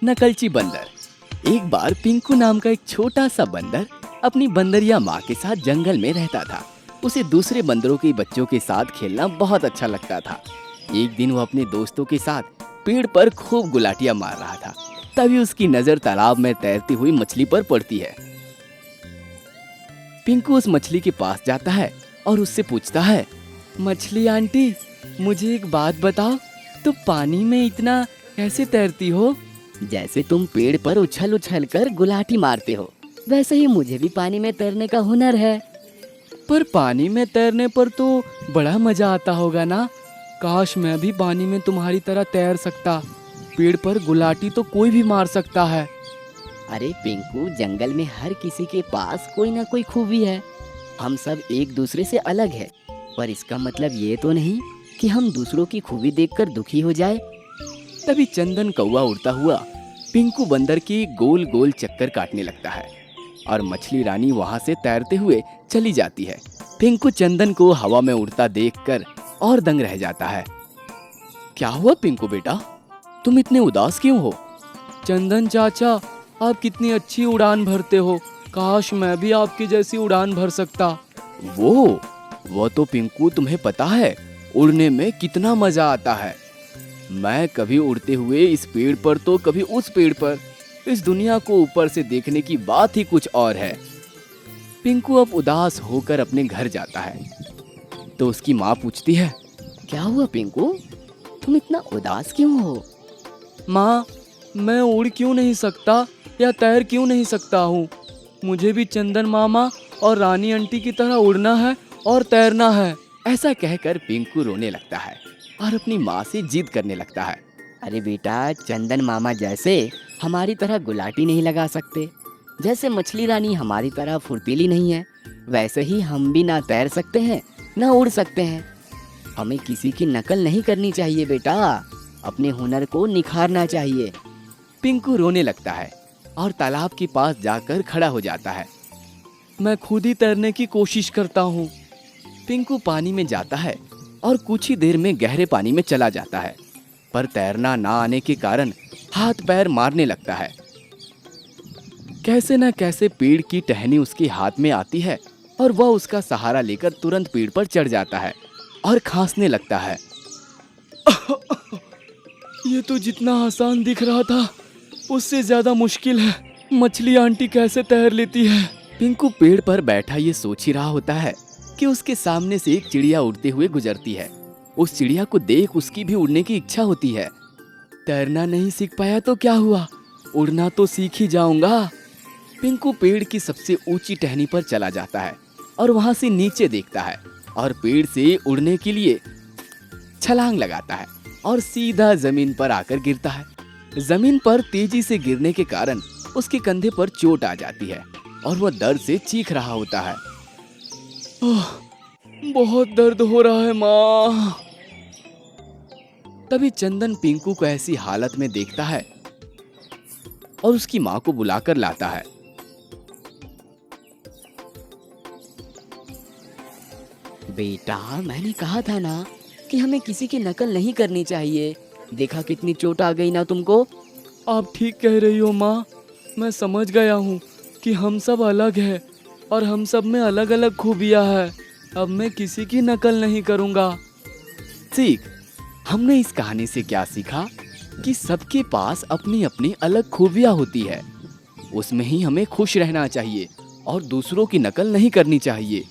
नकलची बंदर। एक बार पिंकू नाम का एक छोटा सा बंदर अपनी बंदरिया माँ के साथ जंगल में रहता था। उसे दूसरे बंदरों के बच्चों के साथ खेलना बहुत अच्छा लगता था। एक दिन वो अपने दोस्तों के साथ पेड़ पर खूब गुलाटियां मार रहा था। तभी उसकी नजर तालाब में तैरती हुई मछली पर पड़ती है। पिंकू उस मछली के पास जाता है और उससे पूछता है, मछली आंटी, मुझे एक बात बताओ, तुम पानी में इतना कैसे तैरती हो? जैसे तुम पेड़ पर उछल उछल कर गुलाटी मारते हो, वैसे ही मुझे भी पानी में तैरने का हुनर है। पर पानी में तैरने पर तो बड़ा मजा आता होगा ना? काश मैं भी पानी में तुम्हारी तरह तैर सकता। पेड़ पर गुलाटी तो कोई भी मार सकता है। अरे पिंकू, जंगल में हर किसी के पास कोई ना कोई खूबी है। हम सब एक दूसरे से अलग है, पर इसका मतलब ये तो नहीं कि हम दूसरों की खूबी देखकर दुखी हो जाए। तभी चंदन कौवा उड़ता हुआ पिंकू बंदर की गोल गोल चक्कर काटने लगता है और मछली रानी वहां से तैरते हुए चली जाती है। पिंकू चंदन को हवा में उड़ता देखकर और दंग रह जाता है। क्या हुआ पिंकू बेटा, तुम इतने उदास क्यों हो? चंदन चाचा, आप कितनी अच्छी उड़ान भरते हो। काश मैं भी आपकी जैसी उड़ान भर सकता। वो तो पिंकू, तुम्हें पता है उड़ने में कितना मजा आता है। मैं कभी उड़ते हुए इस पेड़ पर तो कभी उस पेड़ पर। इस दुनिया को ऊपर से देखने की बात ही कुछ और है। पिंकू अब उदास होकर अपने घर जाता है तो उसकी माँ पूछती है, क्या हुआ पिंकू, तुम इतना उदास क्यों हो? माँ, मैं उड़ क्यों नहीं सकता या तैर क्यों नहीं सकता हूँ? मुझे भी चंदन मामा और रानी आंटी की तरह उड़ना है और तैरना है। ऐसा कहकर पिंकू रोने लगता है और अपनी माँ से जिद करने लगता है। अरे बेटा, चंदन मामा जैसे हमारी तरह गुलाटी नहीं लगा सकते, जैसे मछली रानी हमारी तरह फुर्तीली नहीं है, वैसे ही हम भी ना तैर सकते हैं ना उड़ सकते हैं। हमें किसी की नकल नहीं करनी चाहिए बेटा, अपने हुनर को निखारना चाहिए। पिंकू रोने लगता है और तालाब के पास जाकर खड़ा हो जाता है। मैं खुद ही तैरने की कोशिश करता हूँ। पिंकू पानी में जाता है और कुछ ही देर में गहरे पानी में चला जाता है, पर तैरना ना आने के कारण हाथ पैर मारने लगता है। कैसे न कैसे पेड़ की टहनी उसके हाथ में आती है और वह उसका सहारा लेकर तुरंत पेड़ पर चढ़ जाता है और खांसने लगता है। ये तो जितना आसान दिख रहा था उससे ज्यादा मुश्किल है। मछली आंटी कैसे तैर लेती है? पिंकू पेड़ पर बैठा ये सोच ही रहा होता है कि उसके सामने से एक चिड़िया उड़ते हुए गुजरती है। उस चिड़िया को देख उसकी भी उड़ने की इच्छा होती है। तैरना नहीं सीख पाया तो क्या हुआ, उड़ना तो सीख ही जाऊंगा। पिंकू पेड़ की सबसे ऊंची टहनी पर चला जाता है और वहां से नीचे देखता है और पेड़ से उड़ने के लिए छलांग लगाता है और सीधा जमीन पर आकर गिरता है। जमीन पर तेजी से गिरने के कारण उसके कंधे पर चोट आ जाती है और वह दर्द से चीख रहा होता है। बहुत दर्द हो रहा है माँ। तभी चंदन पिंकू को ऐसी हालत में देखता है और उसकी माँ को बुलाकर लाता है। बेटा, मैंने कहा था ना कि हमें किसी की नकल नहीं करनी चाहिए। देखा कितनी चोट आ गई ना तुमको। आप ठीक कह रही हो माँ, मैं समझ गया हूँ कि हम सब अलग हैं और हम सब में अलग अलग खूबियाँ हैं। अब मैं किसी की नकल नहीं करूँगा। सीख, हमने इस कहानी से क्या सीखा कि सबके पास अपनी अपनी अलग खूबियाँ होती है। उसमें ही हमें खुश रहना चाहिए और दूसरों की नकल नहीं करनी चाहिए।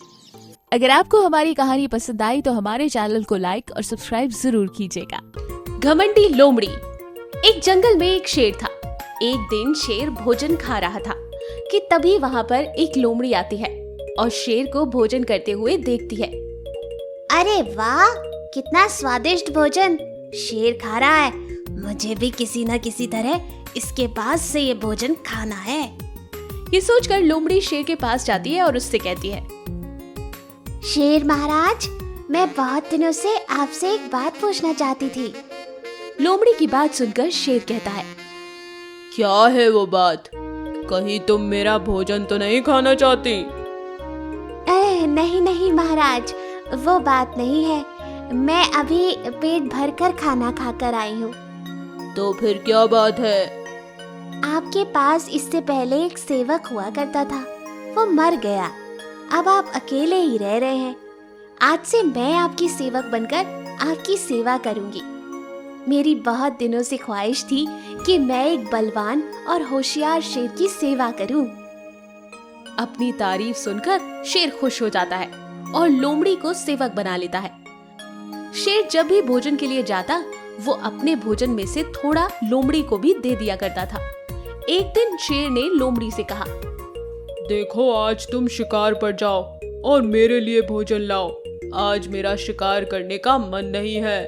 अगर आपको हमारी कहानी पसंद आई तो हमारे चैनल को लाइक और सब्सक्राइब जरूर कीजिएगा। घमंडी लोमड़ी। एक जंगल में एक शेर था। एक दिन शेर भोजन खा रहा था कि तभी वहाँ पर एक लोमड़ी आती है और शेर को भोजन करते हुए देखती है। अरे वाह, कितना स्वादिष्ट भोजन शेर खा रहा है। मुझे भी किसी न किसी तरह इसके पास से ये भोजन खाना है। ये सोचकर लोमड़ी शेर के पास जाती है और उससे कहती है, शेर महाराज, मैं बहुत दिनों से आपसे एक बात पूछना चाहती थी। लोमड़ी की बात सुनकर शेर कहता है, क्या है वो बात? कहीं तुम मेरा भोजन तो नहीं खाना चाहती? नहीं नहीं महाराज, वो बात नहीं है। मैं अभी पेट भरकर खाना खाकर आई हूँ। तो फिर क्या बात है? आपके पास इससे पहले एक सेवक हुआ करता था, वो मर गया। अब आप अकेले ही रह रहे हैं। आज से मैं आपकी सेवक बनकर आपकी सेवा करूंगी। मेरी बहुत दिनों से ख्वाहिश थी कि मैं एक बलवान और होशियार शेर की सेवा करूं। अपनी तारीफ सुनकर शेर खुश हो जाता है और लोमड़ी को सेवक बना लेता है। शेर जब भी भोजन के लिए जाता, वो अपने भोजन में से थोड़ा लोमड़ी को भी दे दिया करता था। एक दिन शेर ने लोमड़ी से कहा, देखो, आज तुम शिकार पर जाओ और मेरे लिए भोजन लाओ। आज मेरा शिकार करने का मन नहीं है।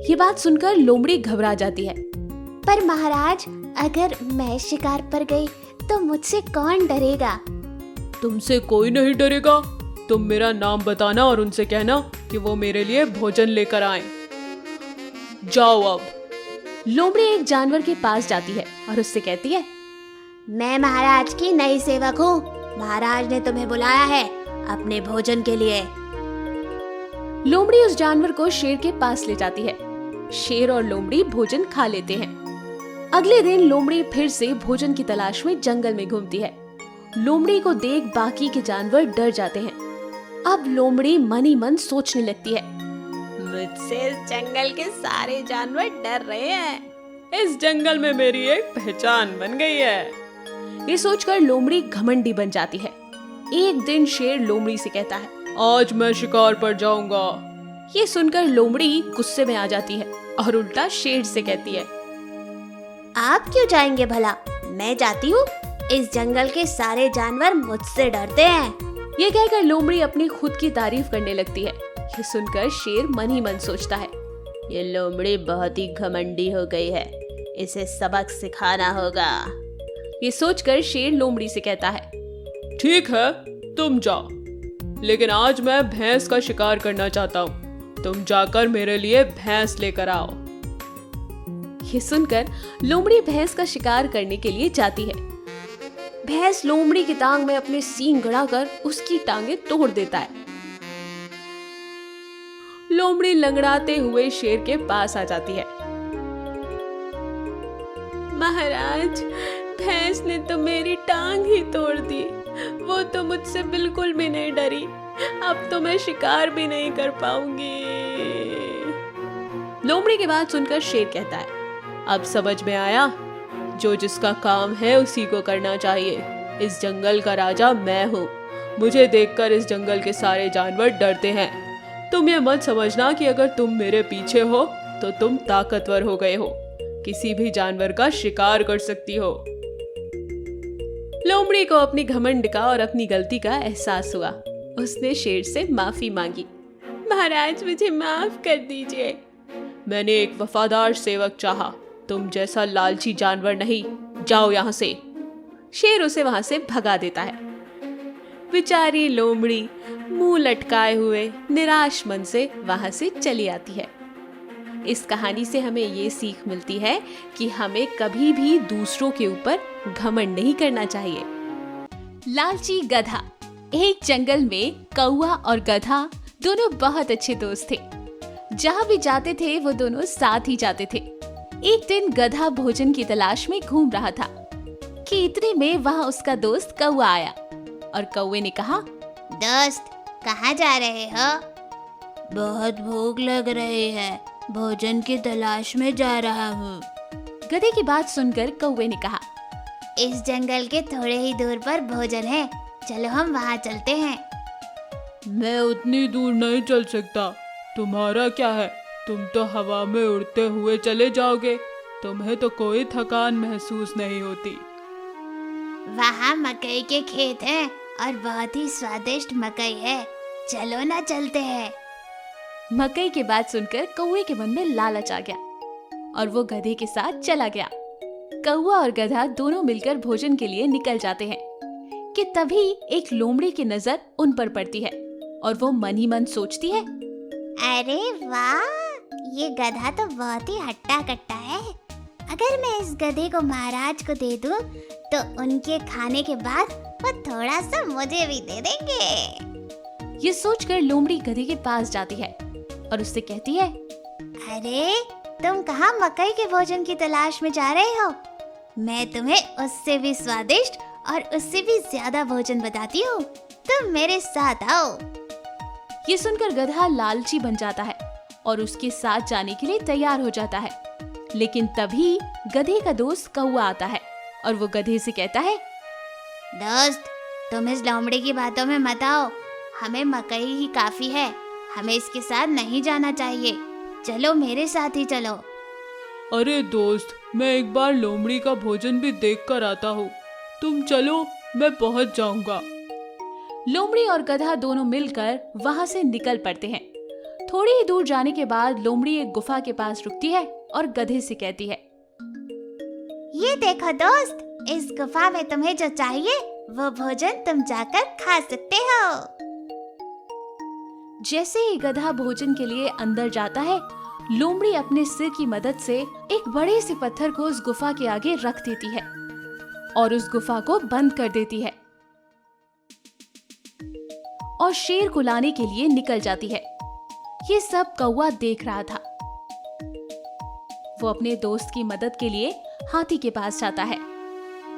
ये बात सुनकर लोमड़ी घबरा जाती है। पर महाराज, अगर मैं शिकार पर गई तो मुझसे कौन डरेगा? तुमसे कोई नहीं डरेगा। तुम मेरा नाम बताना और उनसे कहना कि वो मेरे लिए भोजन लेकर आएं। जाओ अब। लोमड़ी एक जानवर के पास जाती है और उससे कहती है, मैं महाराज की नई सेवक हूँ। महाराज ने तुम्हें बुलाया है अपने भोजन के लिए। लोमड़ी उस जानवर को शेर के पास ले जाती है। शेर और लोमड़ी भोजन खा लेते हैं। अगले दिन लोमड़ी फिर से भोजन की तलाश में जंगल में घूमती है। लोमड़ी को देख बाकी के जानवर डर जाते हैं। अब लोमड़ी मन ही मन सोचने लगती है, मुझसे इस जंगल के सारे जानवर डर रहे हैं। इस जंगल में मेरी एक पहचान बन गई है। ये सोचकर लोमड़ी घमंडी बन जाती है। एक दिन शेर लोमड़ी से कहता है, आज मैं शिकार पर जाऊंगा। ये सुनकर लोमड़ी गुस्से में आ जाती है और उल्टा शेर से कहती है, आप क्यों जाएंगे भला? मैं जाती हूँ। इस जंगल के सारे जानवर मुझसे डरते हैं। ये कहकर लोमड़ी अपनी खुद की तारीफ करने लगती है। ये सुनकर शेर मन ही मन सोचता है, ये लोमड़ी बहुत ही घमंडी हो गई है, इसे सबक सिखाना होगा। ये सोचकर शेर लोमड़ी से कहता है, ठीक है, तुम जाओ, लेकिन आज मैं भैंस का शिकार करना चाहता हूँ। तुम जाकर मेरे लिए भैंस लेकर आओ। ये सुनकर लोमड़ी भैंस का शिकार करने के लिए जाती है। भैंस लोमड़ी की टांग में अपने सींग गड़ाकर उसकी टांगें तोड़ देता है। लोमड़ी लंगड़ाते हुए शेर के पास आ जाती है। महाराज, भैंस ने तो मेरी टांग ही तोड़ दी। वो तो मुझसे बिल्कुल भी नहीं डरी। अब तो मैं शिकार भी नहीं कर पाऊंगी। लोमड़ी की बात सुनकर शेर कहता है, अब समझ में आया, जो जिसका काम है उसी को करना चाहिए। इस जंगल का राजा मैं हूँ। मुझे देखकर इस जंगल के सारे जानवर डरते हैं। तुम ये मत समझना कि अगर तुम मेरे पीछे हो तो तुम ताकतवर हो गए हो, किसी भी जानवर का शिकार कर सकती हो। लोमड़ी को अपनी घमंड का और अपनी गलती का एहसास हुआ। उसने शेर से माफी मांगी। महाराज, मुझे माफ कर दीजिए। मैंने एक वफादार सेवक चाहा, तुम जैसा लालची जानवर नहीं। जाओ यहाँ से। शेर उसे वहां से भगा देता है। बेचारी लोमड़ी मुंह लटकाए हुए निराश मन से वहां से चली आती है। इस कहानी से हमें ये सीख मिलती है कि हमें कभी भी दूसरों के ऊपर घमंड नहीं करना चाहिए। लालची गधा। एक जंगल में कौवा और गधा दोनों बहुत अच्छे दोस्त थे। जहां भी जाते थे वो दोनों साथ ही जाते थे। एक दिन गधा भोजन की तलाश में घूम रहा था कि इतने में वहां उसका दोस्त कौवा आया और कौवे ने कहा, दोस्त, कहाँ जा रहे हो? बहुत भूख लग रही है, भोजन की तलाश में जा रहा हूँ। गधे की बात सुनकर कौवे ने कहा, इस जंगल के थोड़े ही दूर पर भोजन है, चलो हम वहाँ चलते हैं। मैं उतनी दूर नहीं चल सकता। तुम्हारा क्या है, तुम तो हवा में उड़ते हुए चले जाओगे। तुम्हें तो कोई थकान महसूस नहीं होती। वहाँ मकई के खेत हैं और बहुत ही स्वादिष्ट मकई है, चलो ना चलते हैं। मकई की बात सुनकर कौवे के मन में लालच आ गया और वो गधे के साथ चला गया। कौवा और गधा दोनों मिलकर भोजन के लिए निकल जाते हैं कि तभी एक लोमड़ी की नजर उन पर पड़ती है और वो मन ही मन सोचती है, अरे वाह, ये गधा तो बहुत ही हट्टा कट्टा है। अगर मैं इस गधे को महाराज को दे दूं, तो उनके खाने के बाद वो थोड़ा सा मुझे भी दे देंगे। ये सोचकर लोमड़ी गधे के पास जाती है और उससे कहती है, अरे तुम कहाँ मकई के भोजन की तलाश में जा रहे हो? मैं तुम्हें उससे भी स्वादिष्ट और उससे भी ज्यादा भोजन बताती हूँ। तुम मेरे साथ आओ। ये सुनकर गधा लालची बन जाता है और उसके साथ जाने के लिए तैयार हो जाता है। लेकिन तभी गधे का दोस्त कौवा आता है और वो गधे से कहता है, दोस्त, तुम इस लोमड़ी की बातों में मत आओ। हमें मकई ही काफी है, हमें इसके साथ नहीं जाना चाहिए। चलो मेरे साथ ही चलो। अरे दोस्त, मैं एक बार लोमड़ी का भोजन भी देख कर आता हूँ। तुम चलो, मैं पहुँच जाऊंगा। लोमड़ी और गधा दोनों मिलकर वहां से निकल पड़ते हैं। थोड़ी ही दूर जाने के बाद लोमड़ी एक गुफा के पास रुकती है और गधे से कहती है, ये देखो दोस्त, इस गुफा में तुम्हें जो चाहिए वो भोजन तुम जाकर खा सकते हो। जैसे ही गधा भोजन के लिए अंदर जाता है, लोमड़ी अपने सिर की मदद से एक बड़े से पत्थर को उस गुफा के आगे रख देती है और उस गुफा को बंद कर देती है और शेर को लाने के लिए निकल जाती है। ये सब कौवा देख रहा था। वो अपने दोस्त की मदद के लिए हाथी के पास जाता है।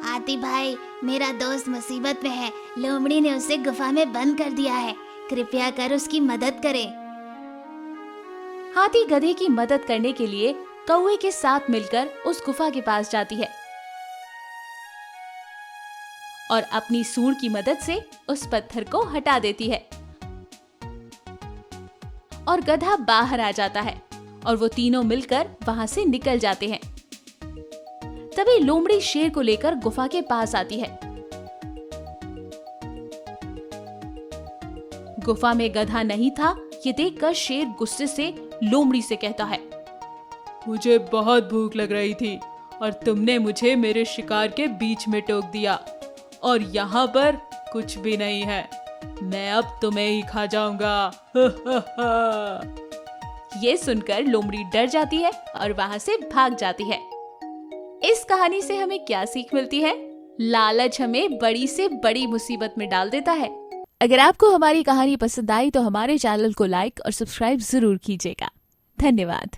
हाथी भाई, मेरा दोस्त मुसीबत में है। लोमड़ी ने उसे गुफा में बंद कर दिया है, कृपया कर उसकी मदद करें। हाथी गधे की मदद करने के लिए कौवे के साथ मिलकर उस गुफा के पास जाती है और अपनी सूंड की मदद से उस पत्थर को हटा देती है और गधा बाहर आ जाता है और वो तीनों मिलकर वहां से निकल जाते हैं। तभी लोमड़ी शेर को लेकर गुफा के पास आती है। गुफा में गधा नहीं था। ये देखकर शेर गुस्से से लोमड़ी से कहता है, मुझे बहुत भूख लग रही थी और तुमने मुझे मेरे शिकार के बीच में टोक दिया और यहाँ पर कुछ भी नहीं है। मैं अब तुम्हें ही खा जाऊंगा। ये सुनकर लोमड़ी डर जाती है और वहां से भाग जाती है। इस कहानी से हमें क्या सीख मिलती है? लालच हमें बड़ी से बड़ी मुसीबत में डाल देता है। अगर आपको हमारी कहानी पसंद आई तो हमारे चैनल को लाइक और सब्सक्राइब जरूर कीजिएगा। धन्यवाद।